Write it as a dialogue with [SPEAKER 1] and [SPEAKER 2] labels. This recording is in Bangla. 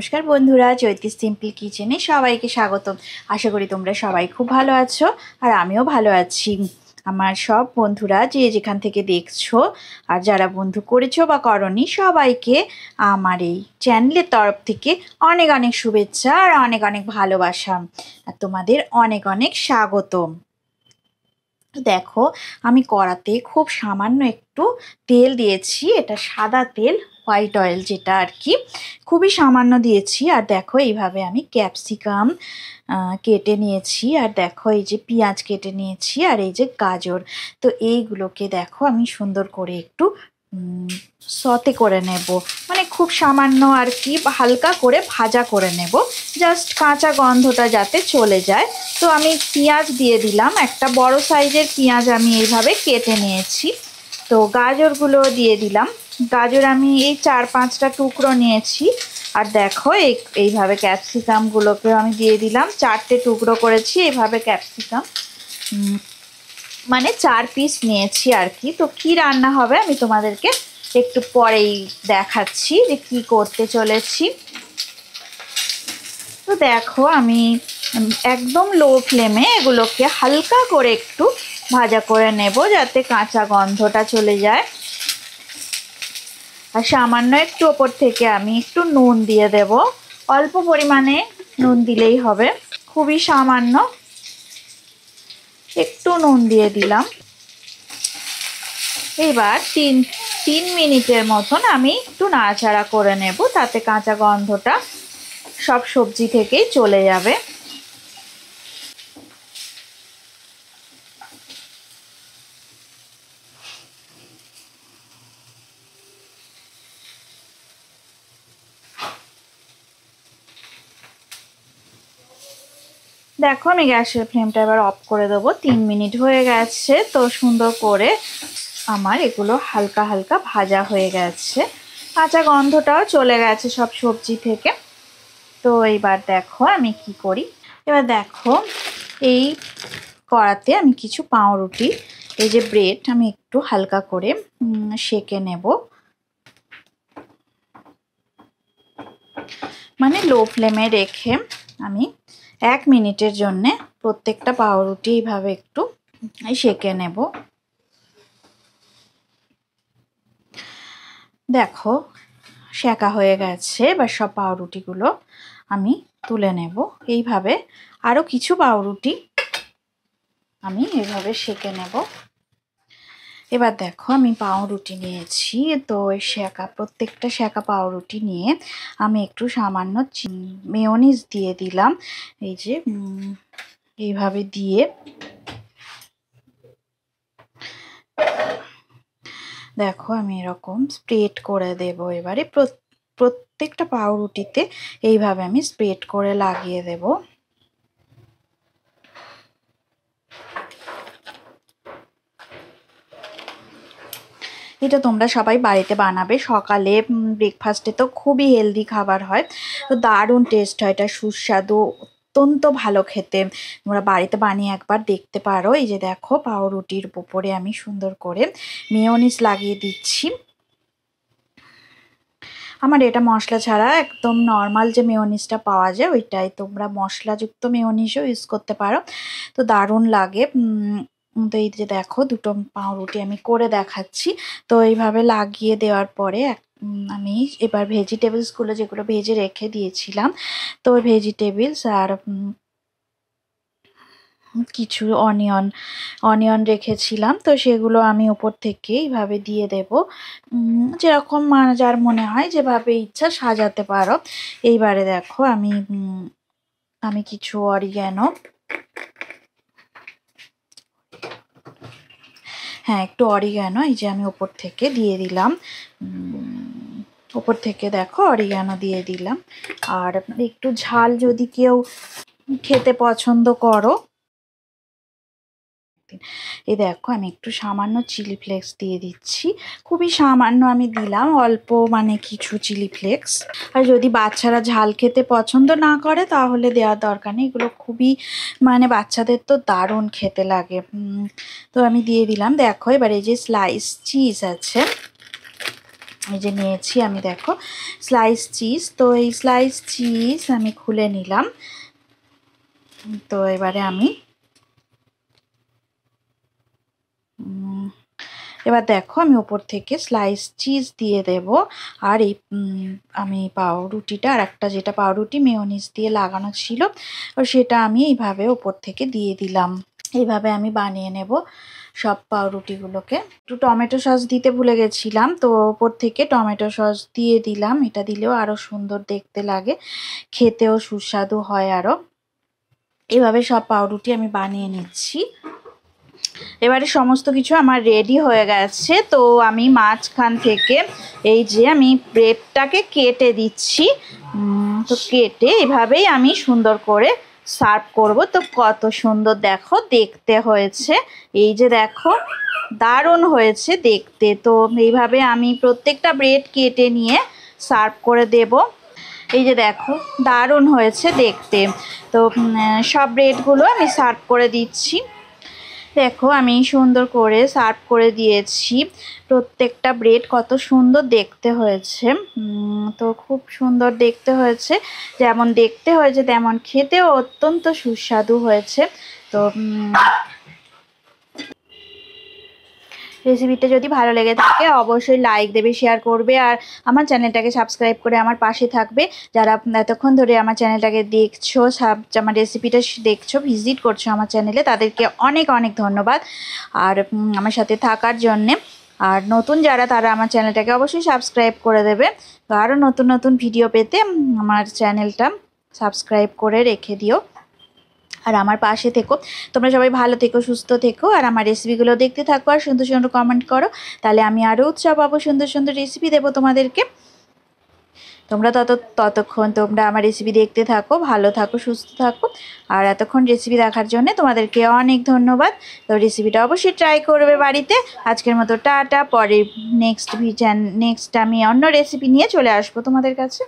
[SPEAKER 1] নমস্কার বন্ধুরা, চৈতি সিম্পল কিচেনে সবাইকে স্বাগতম। আশা করি তোমরা সবাই খুব ভালো আছো আর আমিও ভালো আছি। আমার সব বন্ধুরা যে যেখান থেকে দেখছো আর যারা বন্ধু করেছো বা করনি সবাইকে আমার এই চ্যানেলের তরফ থেকে অনেক অনেক শুভেচ্ছা আর অনেক অনেক ভালোবাসা আর তোমাদের অনেক অনেক স্বাগতম। দেখো, আমি কড়াতে খুব সামান্য একটু তেল দিয়েছি, এটা সাদা তেল, হোয়াইট অয়েল যেটা আর কি, খুবই সামান্য দিয়েছি। আর দেখো এইভাবে আমি ক্যাপসিকাম কেটে নিয়েছি, আর দেখো এই যে পেঁয়াজ কেটে নিয়েছি, আর এই যে গাজর। তো এইগুলোকে দেখো আমি সুন্দর করে একটু সতে করে নেব, মানে খুব সামান্য আর কি, হালকা করে ভাজা করে নেব, জাস্ট কাঁচা গন্ধটা যাতে চলে যায়। তো আমি পেঁয়াজ দিয়ে দিলাম, একটা বড় সাইজের পেঁয়াজ আমি এইভাবে কেটে নিয়েছি। তো গাজরগুলো দিয়ে দিলাম, গাজর আমি এই 4-5টা টুকরো নিয়েছি। আর দেখো এইভাবে ক্যাপসিকামগুলোকেও আমি দিয়ে দিলাম, 4টে টুকরো করেছি এইভাবে ক্যাপসিকাম, মানে 4 পিস নিয়েছি আর কি। তো কি রান্না হবে আমি তোমাদেরকে একটু পরেই দেখাচ্ছি যে কি করতে চলেছি। তো দেখো আমি একদম লো ফ্লেমে এগুলোকে হালকা করে একটু ভাজা করে নেব, যাতে কাঁচা গন্ধটা চলে যায়। আর সামান্য একটু ওপর থেকে আমি একটু নুন দিয়ে দেব, অল্প পরিমাণে নুন দিলেই হবে, খুবই সামান্য একটু নুন দিয়ে দিলাম। এবার তিন মিনিটের মতন আমি একটু নাড়াচাড়া করে নেব, তাতে কাঁচা গন্ধটা সব সবজি থেকেই চলে যাবে। দেখো আমি গ্যাসের ফ্লেমটা এবার অফ করে দেবো। 3 মিনিট হয়ে গেছে, তো সুন্দর করে আমার এগুলো হালকা হালকা ভাজা হয়ে গেছে, কাঁচা গন্ধটাও চলে গেছে সব সবজি থেকে। তো এইবার দেখো আমি কি করি। এবার দেখো এই কড়াতে আমি কিছু পাউরুটি, এই যে ব্রেড, আমি একটু হালকা করে সেঁকে নেব, মানে লো ফ্লেমে রেখে আমি 1 মিনিটের জন্য প্রত্যেকটা পাউরুটি এইভাবে একটু সেঁকে নেব। দেখো সেঁকা হয়ে গেছে, এবার সব পাউরুটিগুলো আমি তুলে নেব। এইভাবে আরও কিছু পাউরুটি আমি এইভাবে সেঁকে নেব। এবার দেখো আমি পাউরুটি নিয়েছি, তো ওই প্রত্যেকটা সেঁকা পাউরুটি নিয়ে আমি একটু সামান্য মেয়োনিজ দিয়ে দিলাম, এই যে এইভাবে দিয়ে দেখো আমি এরকম স্প্রেড করে দেব। এবারে প্রত্যেকটা পাউরুটিতে এইভাবে আমি স্প্রেড করে লাগিয়ে দেব। এটা তোমরা সবাই বাড়িতে বানাবে, সকালে ব্রেকফাস্টে তো খুবই হেলদি খাবার হয়, তো দারুণ টেস্ট হয়, এটা সুস্বাদু, অত্যন্ত ভালো খেতে। তোমরা বাড়িতে বানিয়ে একবার দেখতে পারো। এই যে দেখো পাউরুটির উপরে আমি সুন্দর করে মেয়োনিজ লাগিয়ে দিচ্ছি। আমার এটা মশলা ছাড়া একদম নর্মাল যে মেয়োনিজটা পাওয়া যায় ওইটাই, তোমরা মশলাযুক্ত মেয়োনিজও ইউজ করতে পারো, তো দারুণ লাগে। তো এই যে দেখো দুটো পাউরুটি আমি করে দেখাচ্ছি। তো এইভাবে লাগিয়ে দেওয়ার পরে আমি এবার ভেজিটেবলসগুলো যেগুলো ভেজে রেখে দিয়েছিলাম, তো ভেজিটেবলস আর কিছু অনিয়ন রেখেছিলাম, তো সেগুলো আমি উপর থেকে এইভাবে দিয়ে দেব, যেরকম যার মনে হয় যেভাবে ইচ্ছা সাজাতে পারো। এইবারে দেখো আমি কিছু অরিগ্যানো, হ্যাঁ একটু অরিগ্যানো এই যে আমি উপর থেকে দিয়ে দিলাম, উপর থেকে দেখো অরিগ্যানো দিয়ে দিলাম। আর একটু ঝাল যদি কেউ খেতে পছন্দ করো, এই দেখো আমি একটু সামান্য চিলি ফ্লেক্স দিয়ে দিচ্ছি, খুবই সামান্য আমি দিলাম, অল্প মানে কিছু চিলি ফ্লেক্স। আর যদি বাচ্চারা ঝাল খেতে পছন্দ না করে তাহলে দেওয়ার দরকার নেই, এগুলো খুবই মানে বাচ্চাদের তো দারুণ খেতে লাগে। তো আমি দিয়ে দিলাম। দেখো এবার এই যে স্লাইস চিজ আছে, এই যে নিয়েছি আমি, দেখো স্লাইস চিজ। তো এই স্লাইস চিজ আমি খুলে নিলাম। তো এবারে আমি এবার দেখো আমি উপর থেকে স্লাইস চিজ দিয়ে দেব। আর এই আমি পাউরুটিটা, আর একটা যেটা পাউরুটি মেয়োনিজ দিয়ে লাগানো ছিল, সেটা আমি এইভাবে উপর থেকে দিয়ে দিলাম। এইভাবে আমি বানিয়ে নেব সব পাউরুটিগুলোকে। একটু টমেটো সস দিতে ভুলে গেছিলাম, তো ওপর থেকে টমেটো সস দিয়ে দিলাম। এটা দিলেও আরও সুন্দর দেখতে লাগে, খেতেও সুস্বাদু হয় আরও। এভাবে সব পাউরুটি আমি বানিয়ে নিচ্ছি। এবারে সমস্ত কিছু আমার রেডি হয়ে গেছে। তো আমি মাঝখান থেকে এই যে আমি ব্রেডটাকে কেটে দিচ্ছি। তো কেটে এভাবেই আমি সুন্দর করে সার্ভ করব। তো কত সুন্দর দেখো দেখতে হয়েছে, এই যে দেখো দারুণ হয়েছে দেখতে। তো এইভাবে আমি প্রত্যেকটা ব্রেড কেটে নিয়ে সার্ভ করে দেব। এই যে দেখো দারুণ হয়েছে দেখতে। তো সব ব্রেডগুলো আমি সার্ভ করে দিচ্ছি। দেখো আমি সুন্দর করে সার্ভ করে দিয়েছি। প্রত্যেকটা ব্রেড কত সুন্দর দেখতে হয়েছে। তো খুব সুন্দর দেখতে হয়েছে, যেমন দেখতে হয়েছে তেমন খেতেও অত্যন্ত সুস্বাদু হয়েছে। তো রেসিপিটা যদি ভালো লেগে থাকে অবশ্যই লাইক দেবে, শেয়ার করবে, আর আমার চ্যানেলটাকে সাবস্ক্রাইব করে আমার পাশে থাকবে। যারা এতক্ষণ ধরে আমার চ্যানেলটাকে দেখছো, আমার রেসিপিটা দেখছো, ভিজিট করছো আমার চ্যানেলে, তাদেরকে অনেক অনেক ধন্যবাদ আর আমার সাথে থাকার জন্যে। আর নতুন যারা, তারা আমার চ্যানেলটাকে অবশ্যই সাবস্ক্রাইব করে দেবে। তো আরও নতুন নতুন ভিডিও পেতে আমার চ্যানেলটা সাবস্ক্রাইব করে রেখে দিও আর আমার পাশে থেকো। তোমরা সবাই ভালো থেকো, সুস্থ থেকো, আর আমার রেসিপিগুলো দেখতে থাকো আর সুন্দর সুন্দর কমেন্ট করো। তাহলে আমি আরও উৎসাহ পাবো, সুন্দর সুন্দর রেসিপি দেবো তোমাদেরকে। তোমরা ততক্ষণ তোমরা আমার রেসিপি দেখতে থাকো, ভালো থাকো, সুস্থ থাকো। আর এতক্ষণ রেসিপি দেখার জন্য তোমাদেরকে অনেক ধন্যবাদ। তো রেসিপিটা অবশ্যই ট্রাই করবে বাড়িতে। আজকের মতো টাটা। পরে নেক্সট আমি অন্য রেসিপি নিয়ে চলে আসবো তোমাদের কাছে।